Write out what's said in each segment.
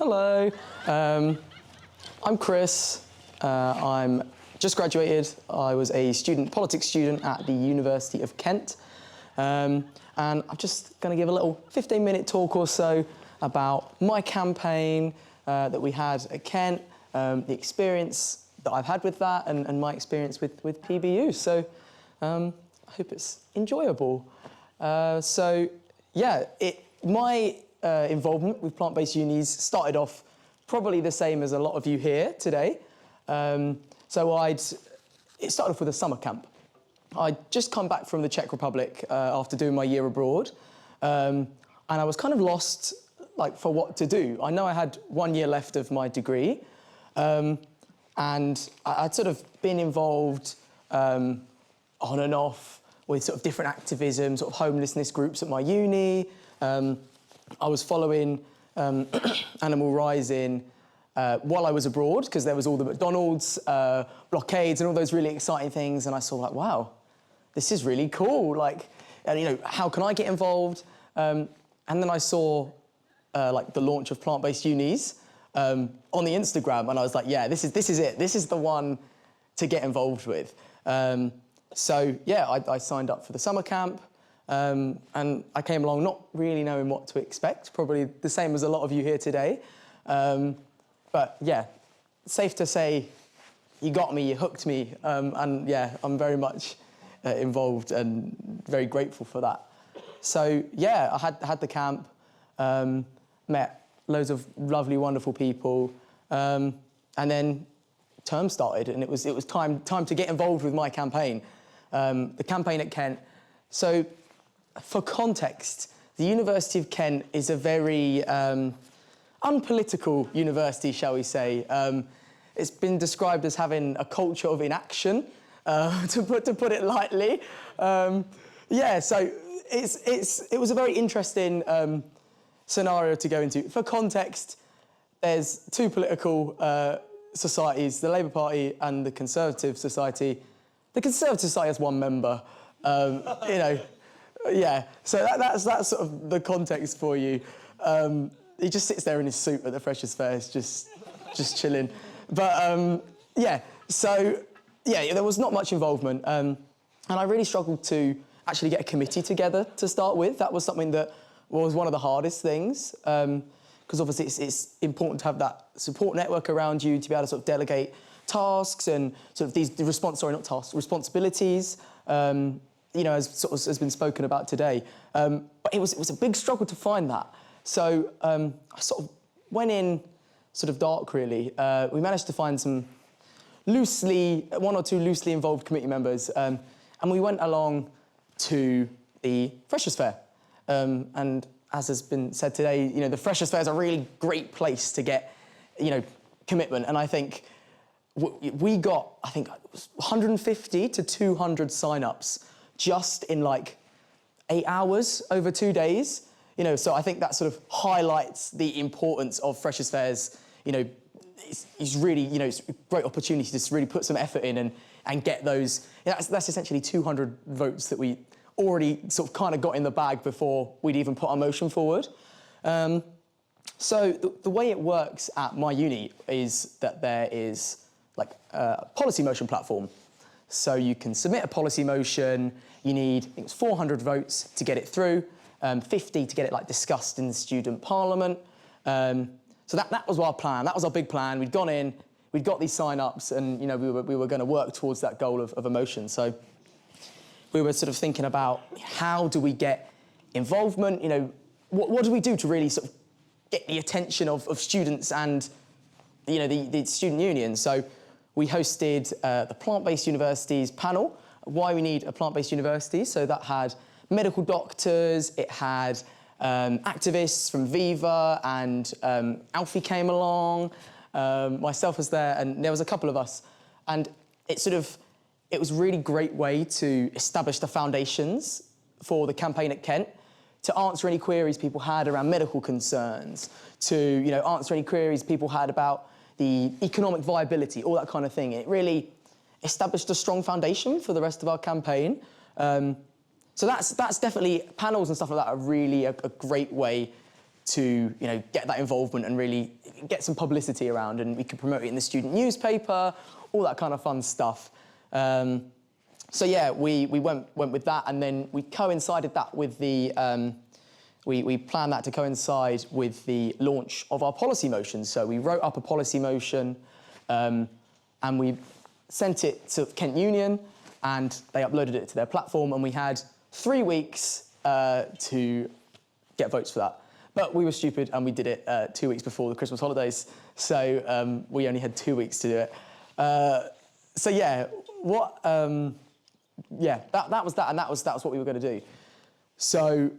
Hello. I'm Chris. I'm just graduated. I was a politics student at the University of Kent. And I'm just going to give a little 15-minute talk or so about my campaign that we had at Kent, the experience that I've had with that, and my experience with PBU. So I hope it's enjoyable. My involvement with plant-based unis started off probably the same as a lot of you here today. It started off with a summer camp. I'd just come back from the Czech Republic after doing my year abroad, and I was kind of lost, for what to do. I know I had 1 year left of my degree, and I'd sort of been involved on and off with sort of different activism, sort of homelessness groups at my uni. I was following Animal Rising while I was abroad, because there was all the McDonald's blockades and all those really exciting things, and I saw wow, this is really cool. How can I get involved? And then I saw the launch of plant-based unis on the Instagram, and I was like, yeah, this is it. This is the one to get involved with. I signed up for the summer camp, and I came along not really knowing what to expect, probably the same as a lot of you here today. But yeah, safe to say, you got me, you hooked me, and yeah, I'm very much involved and very grateful for that. So yeah, I had the camp, met loads of lovely, wonderful people, and then term started, and it was time to get involved with my campaign, the campaign at Kent. So, for context, the University of Kent is a very unpolitical university, shall we say. It's been described as having a culture of inaction, to put it lightly. So it was a very interesting scenario to go into. For context, there's two political societies, the Labour Party and the Conservative Society. The Conservative Society has one member, so that's sort of the context for you. He just sits there in his suit at the Freshers' Fairs, just chilling. But there was not much involvement, and I really struggled to actually get a committee together to start with. That was something that was one of the hardest things, because obviously it's important to have that support network around you to be able to sort of delegate tasks and sort of responsibilities. As sort of has been spoken about today. But it was a big struggle to find that. So I sort of went in sort of dark, really. We managed to find one or two loosely involved committee members, and we went along to the Freshers' Fair. And as has been said today, the Freshers' Fair is a really great place to get, commitment. And I think we got, 150 to 200 sign-ups just in 8 hours over 2 days. So I think that sort of highlights the importance of Freshers' Fairs. It's really, it's a great opportunity to just really put some effort in and get those. That's essentially 200 votes that we already sort of kind of got in the bag before we'd even put our motion forward. So the way it works at my uni is that there is a policy motion platform. So you can submit a policy motion. You need, I think it's 400 votes to get it through, 50 to get it discussed in the student parliament. So that was our plan. That was our big plan. We'd gone in, we'd got these sign-ups, and we were going to work towards that goal of a motion. So we were sort of thinking about how do we get involvement? What do we do to really sort of get the attention of students and the student union? So we hosted the Plant-Based Universities panel, why we need a plant-based university. So that had medical doctors, it had activists from Viva, and Alfie came along, myself was there, and there was a couple of us. And it was a really great way to establish the foundations for the campaign at Kent, to answer any queries people had around medical concerns, to answer any queries people had about the economic viability, all that kind of thing. It really established a strong foundation for the rest of our campaign. So that's definitely, panels and stuff like that are really a great way to get that involvement and really get some publicity around, and we could promote it in the student newspaper, all that kind of fun stuff. So yeah, we went with that, and then we coincided that with the, we planned that to coincide with the launch of our policy motion. So we wrote up a policy motion, and we sent it to Kent Union, and they uploaded it to their platform, and we had 3 weeks to get votes for that. But we were stupid, and we did it 2 weeks before the Christmas holidays, so we only had 2 weeks to do it. So yeah, that was that, and that was what we were going to do. So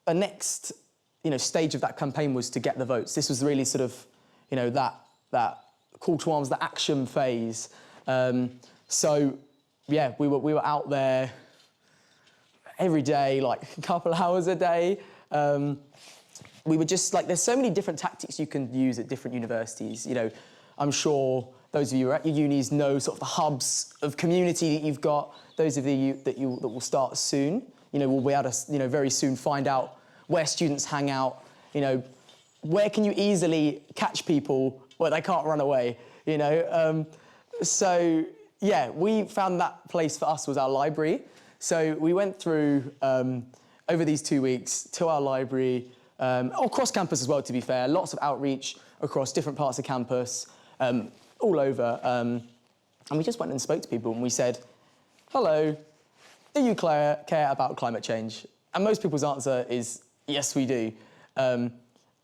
the next, stage of that campaign was to get the votes. This was really sort of, that call to arms, the action phase. So yeah, we were out there every day, like a couple hours a day. We were just like, there's so many different tactics you can use at different universities. I'm sure those of you who are at your unis know sort of the hubs of community that you've got. Those of you that will start soon, will be able to, very soon find out where students hang out. Where can you easily catch people where they can't run away? So yeah, we found that place for us was our library. So we went through over these 2 weeks to our library, across campus as well, to be fair. Lots of outreach across different parts of campus, all over. And we just went and spoke to people, and we said, hello, do you care about climate change? And most people's answer is, yes, we do. And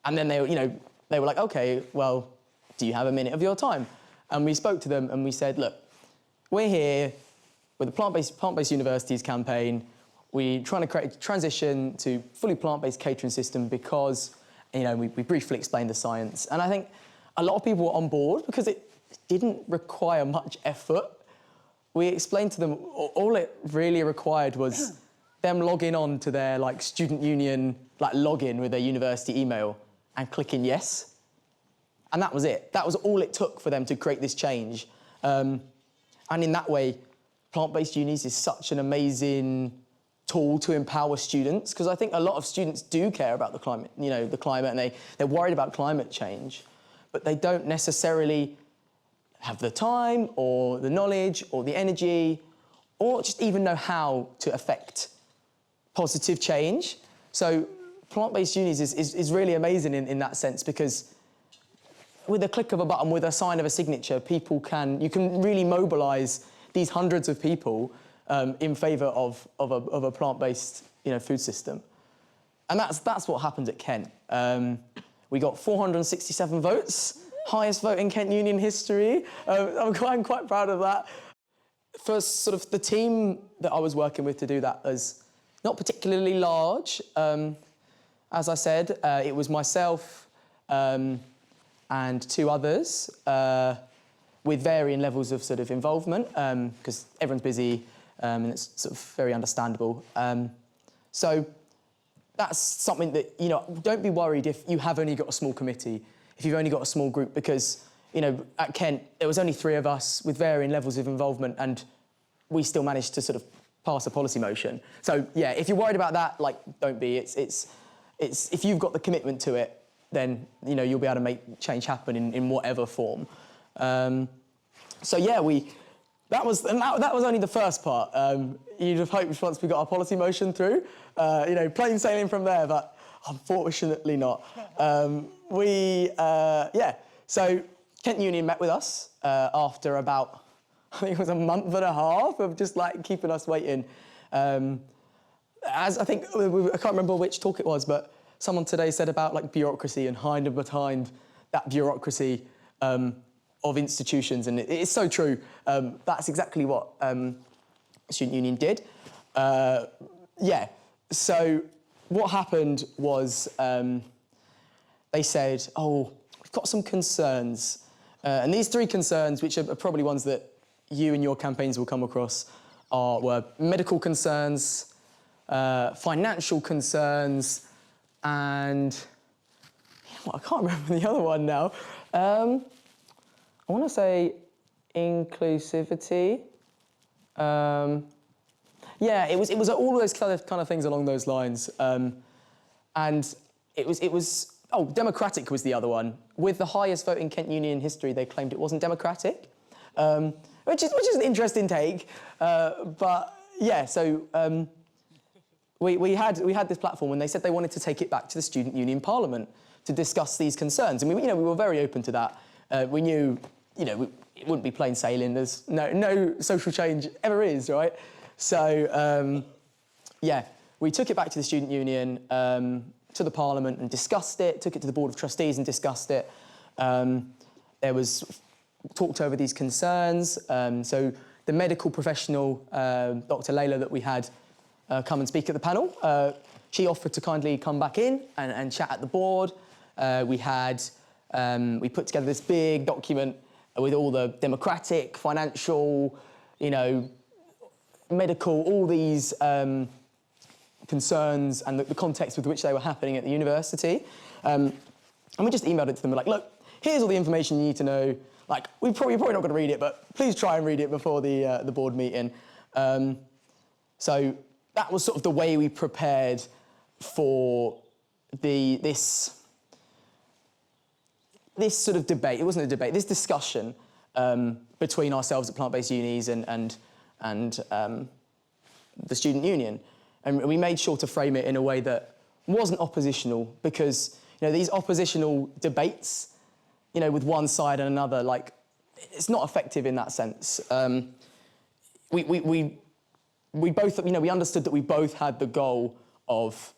then they were like, okay, well, do you have a minute of your time? And we spoke to them, and we said, look, we're here with the Plant-Based Universities campaign. We're trying to create a transition to fully plant-based catering system because, we briefly explained the science. And I think a lot of people were on board because it didn't require much effort. We explained to them all it really required was them logging on to their student union login with their university email and clicking yes. And that was it. That was all it took for them to create this change. And in that way, plant-based unis is such an amazing tool to empower students, because I think a lot of students do care about the climate, and they're worried about climate change, but they don't necessarily have the time or the knowledge or the energy or just even know how to affect positive change. So plant-based unis is really amazing in that sense, because with a click of a button, with a sign of a signature, you can really mobilise these hundreds of people in favour of a plant-based food system. And that's what happened at Kent. We got 467 votes, highest vote in Kent Union history. I'm quite proud of that. For sort of the team that I was working with to do that was not particularly large. As I said, it was myself and 2 others with varying levels of sort of involvement, because everyone's busy and it's sort of very understandable. So that's something that, don't be worried if you have only got a small committee, if you've only got a small group, because, at Kent, there was only 3 of us with varying levels of involvement, and we still managed to sort of pass a policy motion. So yeah, if you're worried about that, don't be. It's if you've got the commitment to it, then, you'll be able to make change happen in whatever form. So yeah, that was only the first part. You'd have hoped once we got our policy motion through, plain sailing from there, but unfortunately not. So Kent Union met with us after about, I think it was a month and a half of just keeping us waiting. As I think, I can't remember which talk it was, but someone today said about bureaucracy and hiding behind that bureaucracy of institutions, and it's so true. That's exactly what Student Union did. So what happened was they said, oh, we've got some concerns. And these 3 concerns, which are probably ones that you and your campaigns will come across, were medical concerns, financial concerns, and I can't remember the other one now. I want to say inclusivity. It was all those kind of things along those lines, and it was Oh, democratic was the other one. With the highest vote in Kent Union history, they claimed it wasn't democratic, which is an interesting take. But yeah, so we had this platform, and they said they wanted to take it back to the Student Union Parliament to discuss these concerns, and we were very open to that. We knew, it wouldn't be plain sailing. There's no social change ever is, right? So yeah, we took it back to the Student Union, to the Parliament, and discussed it. Took it to the Board of Trustees and discussed it. There was talked over these concerns. So the medical professional, Dr. Layla, that we had come and speak at the panel, she offered to kindly come back in and chat at the board. We put together this big document with all the democratic, financial, medical, all these concerns and the context with which they were happening at the university. And we just emailed it to them, like, look, here's all the information you need to know. Like, you're probably not going to read it, but please try and read it before the board meeting. So that was sort of the way we prepared for this sort of debate. It wasn't a debate, this discussion between ourselves at plant-based unis and the Student Union. And we made sure to frame it in a way that wasn't oppositional, because these oppositional debates, with one side and another, like, it's not effective in that sense. We both, we understood that we both had the goal of,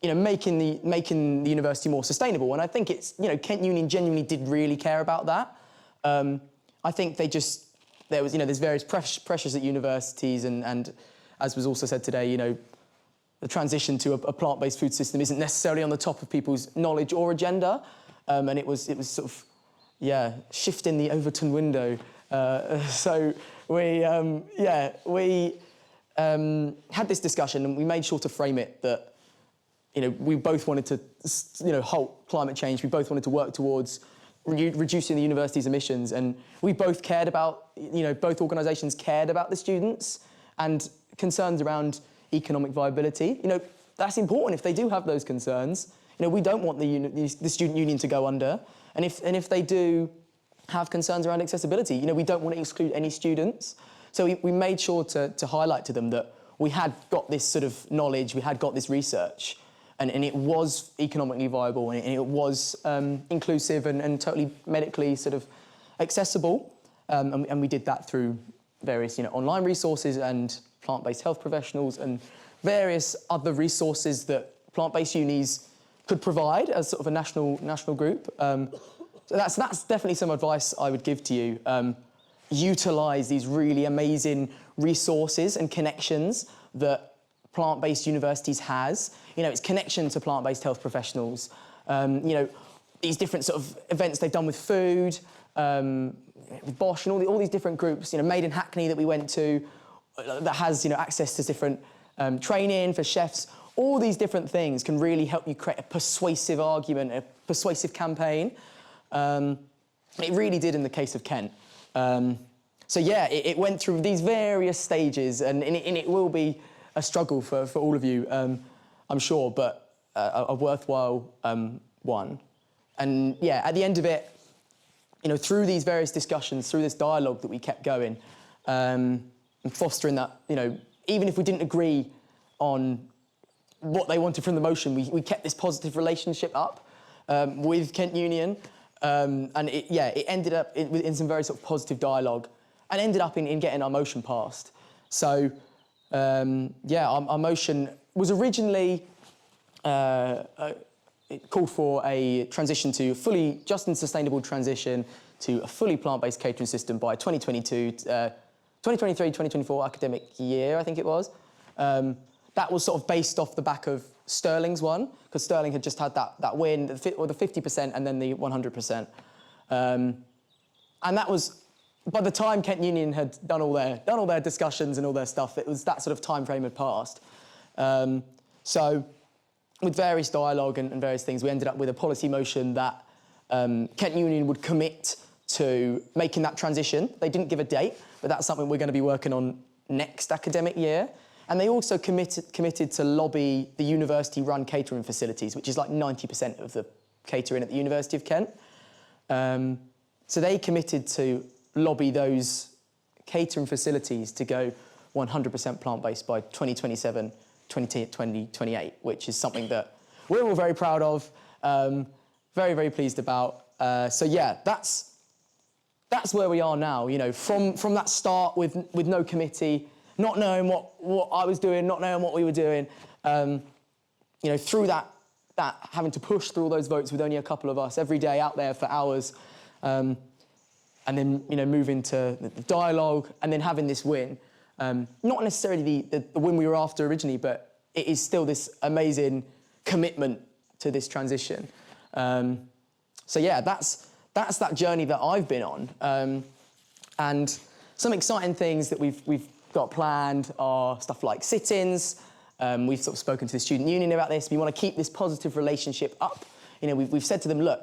making the university more sustainable, and I think it's, Kent Union genuinely did really care about that. I think there's various pressures at universities, and as was also said today, the transition to a plant-based food system isn't necessarily on the top of people's knowledge or agenda, and it was sort of, shifting the Overton window. So we had this discussion, and we made sure to frame it that, we both wanted to, halt climate change. We both wanted to work towards reducing the university's emissions, and we both cared about, both organisations cared about the students and concerns around economic viability. That's important if they do have those concerns. We don't want the student union to go under, and if they do have concerns around accessibility, we don't want to exclude any students. So we made sure to highlight to them that we had got this sort of knowledge, we had got this research, and it was economically viable, and it was inclusive and totally medically sort of accessible. And we did that through various online resources and plant-based health professionals and various other resources that plant-based unis could provide as sort of a national group. So that's definitely some advice I would give to you. Utilise these really amazing resources and connections that plant-based universities has. It's connection to plant-based health professionals. These different sort of events they've done with food, with Bosch and all these different groups. Made in Hackney that we went to, that has access to different training for chefs. All these different things can really help you create a persuasive argument, a persuasive campaign. It really did in the case of Kent. So yeah, it went through these various stages, and it will be a struggle for all of you, I'm sure, but a worthwhile one. And yeah, at the end of it, through these various discussions, through this dialogue that we kept going, and fostering that, even if we didn't agree on what they wanted from the motion, we kept this positive relationship up with Kent Union, and it ended up in some very sort of positive dialogue, and ended up in getting our motion passed. So our motion was originally it called for a transition to fully just and sustainable transition to a fully plant-based catering system by 2022, 2023, 2024 academic year, I think it was. That was sort of based off the back of Stirling's one, because Stirling had just had that win, or the 50% and then the 100%. And that was, by the time Kent Union had done all their discussions and all their stuff, it was that sort of time frame had passed. So with various dialogue and various things, we ended up with a policy motion that Kent Union would commit to making that transition. They didn't give a date, but that's something we're going to be working on next academic year. And they also committed to lobby the university-run catering facilities, which is like 90% of the catering at the University of Kent. So they committed to lobby those catering facilities to go 100% plant-based by 2027, 2028, which is something that we're all very proud of, very, very pleased about. So yeah, that's where we are now, you know, from that start with no committee, not knowing what I was doing, not knowing what we were doing, you know, through that having to push through all those votes with only a couple of us every day out there for hours, and then, you know, move into the dialogue and then having this win. Not necessarily the win we were after originally, but it is still this amazing commitment to this transition. So yeah, that's that journey that I've been on. And some exciting things that we've got planned are stuff like sit-ins. We've sort of spoken to the student union about this. We want to keep this positive relationship up. You know, we've said to them, look,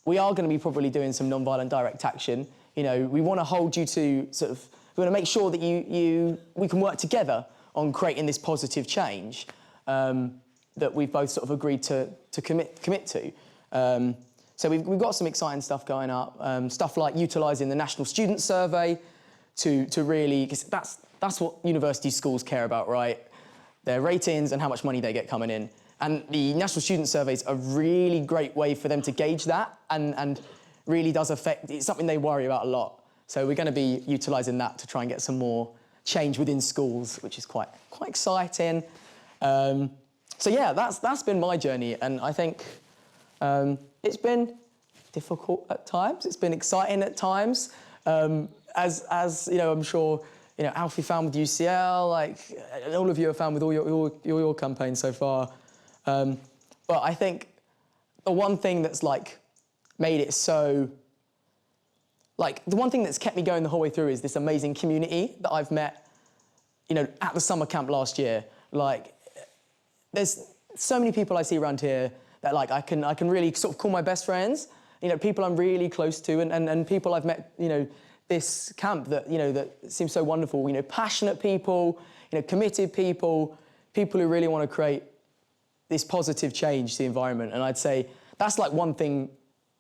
we are going to be probably doing some non-violent direct action. You know, we want to hold you to sort of, we want to make sure that we can work together on creating this positive change that we've both sort of agreed to commit to. So we've got some exciting stuff going up, stuff like utilising the National Student Survey to really, because that's what university schools care about, right? Their ratings and how much money they get coming in. And the National Student Survey is a really great way for them to gauge that and really does affect, it's something they worry about a lot. So we're going to be utilising that to try and get some more change within schools, which is quite exciting. So yeah, that's been my journey, and I think it's been difficult at times. It's been exciting at times. As you know, I'm sure you know Alfie found with UCL, like and all of you have found with all your campaigns so far. But I think the one thing that's like made it so, like the one thing that's kept me going the whole way through is this amazing community that I've met, you know, at the summer camp last year. Like, there's so many people I see around here that like I can really sort of call my best friends. You know, people I'm really close to, and people I've met, you know, this camp that, you know, that seems so wonderful. You know, passionate people, you know, committed people who really want to create this positive change to the environment. And I'd say that's like one thing,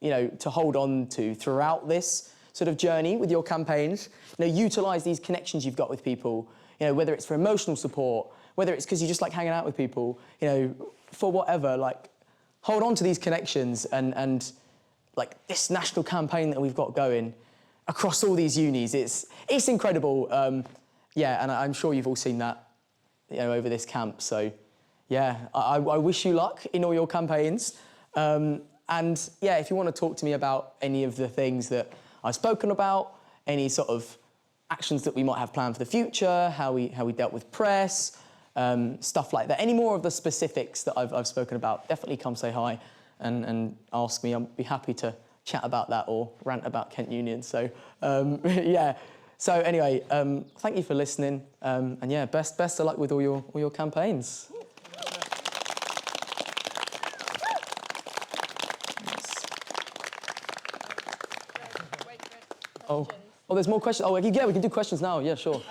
you know, to hold on to throughout this sort of journey with your campaigns. You know, utilise these connections you've got with people, you know, whether it's for emotional support, whether it's because you just like hanging out with people, you know, for whatever, like, hold on to these connections and like this national campaign that we've got going across all these unis, it's incredible. Yeah, and I'm sure you've all seen that, you know, over this camp. So yeah, I wish you luck in all your campaigns. And yeah, if you want to talk to me about any of the things that I've spoken about, any sort of actions that we might have planned for the future, how we dealt with press, stuff like that. Any more of the specifics that I've spoken about, definitely come say hi and ask me. I'll be happy to chat about that or rant about Kent Union. So yeah. So anyway, thank you for listening. And yeah, best of luck with all your campaigns. Oh, there's more questions. Oh, yeah, we can do questions now. Yeah, sure.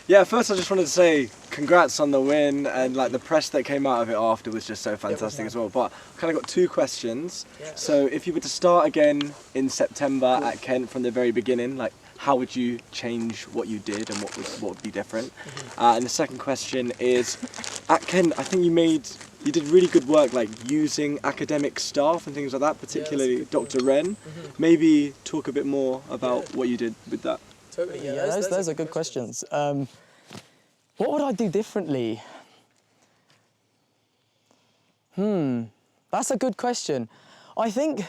Yeah, first I just wanted to say congrats on the win, and like the press that came out of it after was just so fantastic as well. But I kind of got two questions. So if you were to start again in September at Kent from the very beginning, like how would you change what you did and what would be different? And the second question is, at Kent, I think you did really good work, like using academic staff and things like that, particularly Dr. Wren. Maybe talk a bit more about what you did with that. Totally, yeah, those are good questions. What would I do differently? That's a good question. I think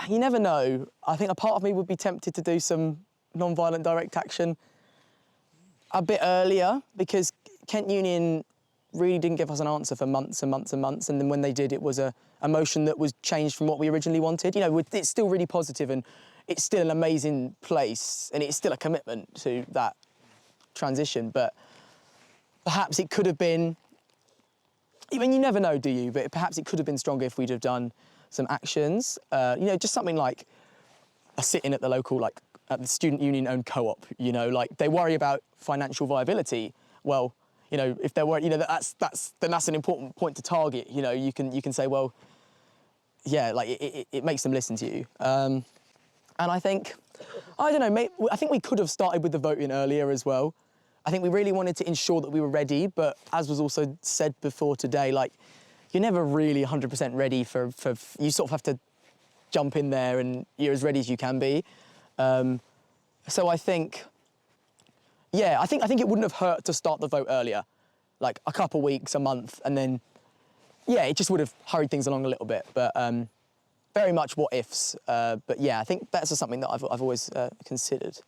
you never know. I think a part of me would be tempted to do some non-violent direct action a bit earlier, because Kent Union really didn't give us an answer for months and months and months, and then when they did, it was a motion that was changed from what we originally wanted. You know, it's still really positive, and it's still an amazing place, and it's still a commitment to that transition, but perhaps it could have been, I mean, you never know, do you? But perhaps it could have been stronger if we'd have done some actions. You know, just something like a sit-in at the local, like, at the student union-owned co-op, you know, like, they worry about financial viability. Well, You know, if there were, you know, that's an important point to target. You know, you can say, well, yeah, like it makes them listen to you. And I think, I don't know, I think we could have started with the voting earlier as well. I think we really wanted to ensure that we were ready, but as was also said before today, like, you're never really 100% ready for you sort of have to jump in there and you're as ready as you can be. So I think, yeah, I think it wouldn't have hurt to start the vote earlier, like a couple weeks, a month, and then, yeah, it just would have hurried things along a little bit. But very much what ifs. But yeah, I think that's just something that I've always considered.